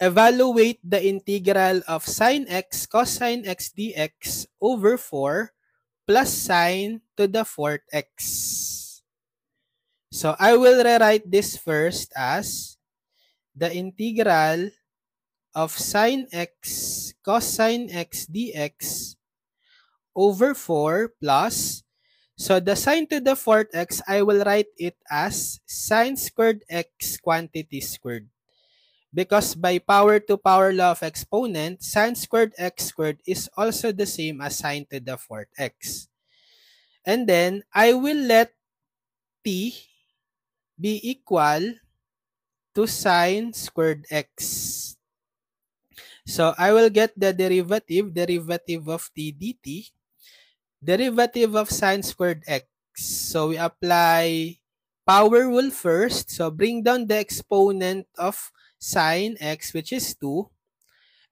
evaluate the integral of sine x cosine x dx over 4 plus sine to the fourth x. So I will rewrite this first as the integral of sine x cosine x dx over 4 plus, so the sine to the fourth x, I will write it as sine squared x quantity squared. Because by power to power law of exponent, sine squared x squared is also the same as sine to the fourth x. And then, I will let t be equal to sine squared x. So, I will get the derivative of t dt, derivative of sine squared x. So, we apply power rule first. So, bring down the exponent of sine x, which is 2.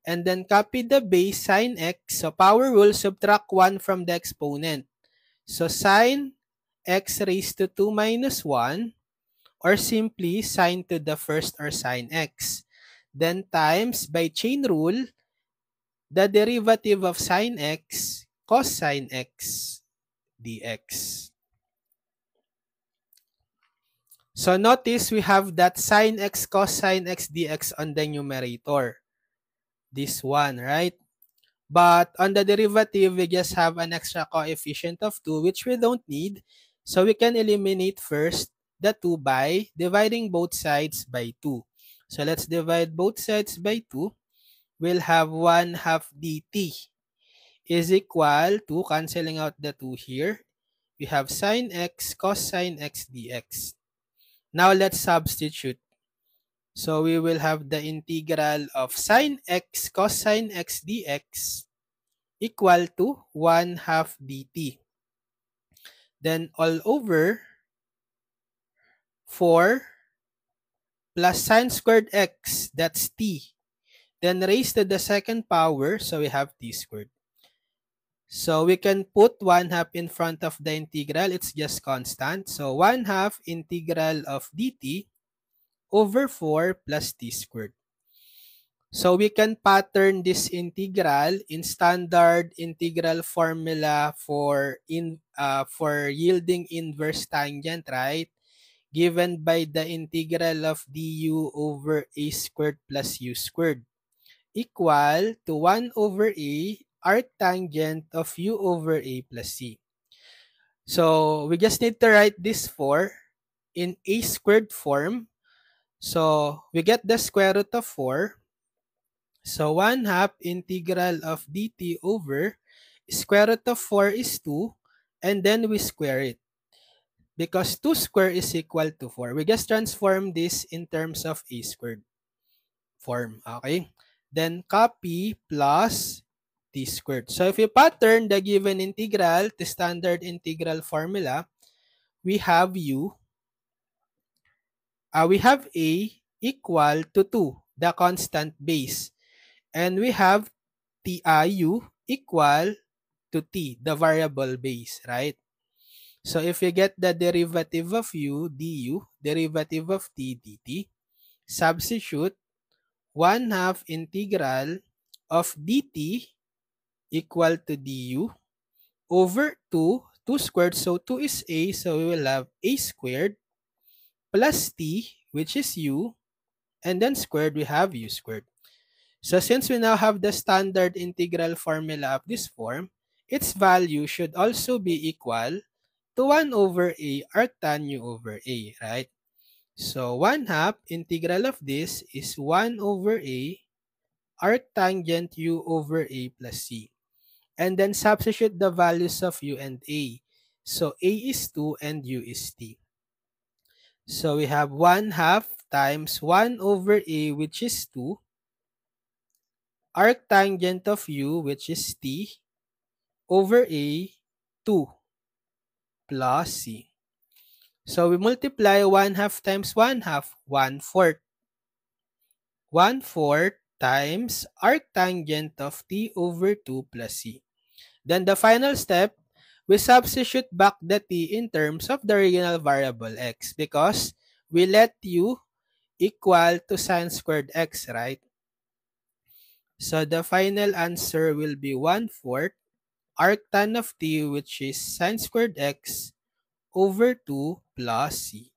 And then copy the base sine x. So, power rule, subtract 1 from the exponent. So, sine x raised to 2 minus 1, or simply sine to the first or sine x. Then times by chain rule, the derivative of sine x cosine x dx. So notice we have that sine x cosine x dx on the numerator. This one, right? But on the derivative, we just have an extra coefficient of 2, which we don't need. So we can eliminate first the 2 by dividing both sides by 2. So let's divide both sides by 2. We'll have 1 half dt is equal to, canceling out the 2 here, we have sine x cosine x dx. Now let's substitute. So we will have the integral of sine x cosine x dx equal to 1 half dt. Then all over 4 plus sine squared x, that's t. Then raised to the second power, so we have t squared. So we can put 1 half in front of the integral, it's just constant. So 1 half integral of dt over 4 plus t squared. So we can pattern this integral in standard integral formula for yielding inverse tangent, right? Given by the integral of du over a squared plus u squared equal to 1 over a arctangent of u over a plus c. So we just need to write this 4 in a squared form. So we get the square root of 4. So 1 half integral of dt over square root of 4 is 2, and then we square it. Because 2 square is equal to 4. We just transform this in terms of a squared form. Okay? Then copy plus t squared. So if you pattern the given integral to standard integral formula, we have we have a equal to 2, the constant base. And we have u equal to t, the variable base, right? So if you get the derivative of u, du, derivative of t, dt, substitute 1 half integral of dt equal to du over 2 squared. So 2 is a, so we will have a squared plus t, which is u, and then squared, we have u squared. So since we now have the standard integral formula of this form, its value should also be equal to 1 over a arctan u over a, right? So 1 half integral of this is 1 over a arctangent u over a plus c. And then substitute the values of u and a. So a is 2 and u is t. So we have 1 half times 1 over a, which is 2, arctangent of u, which is t, over a, 2, plus c. So we multiply 1 half times 1 half, 1/4. 1/4 times arctangent of t over 2 plus c. Then the final step, we substitute back the t in terms of the original variable x because we let u equal to sine squared x, right? So the final answer will be 1/4 arctan of t, which is sine squared x over 2 plus c.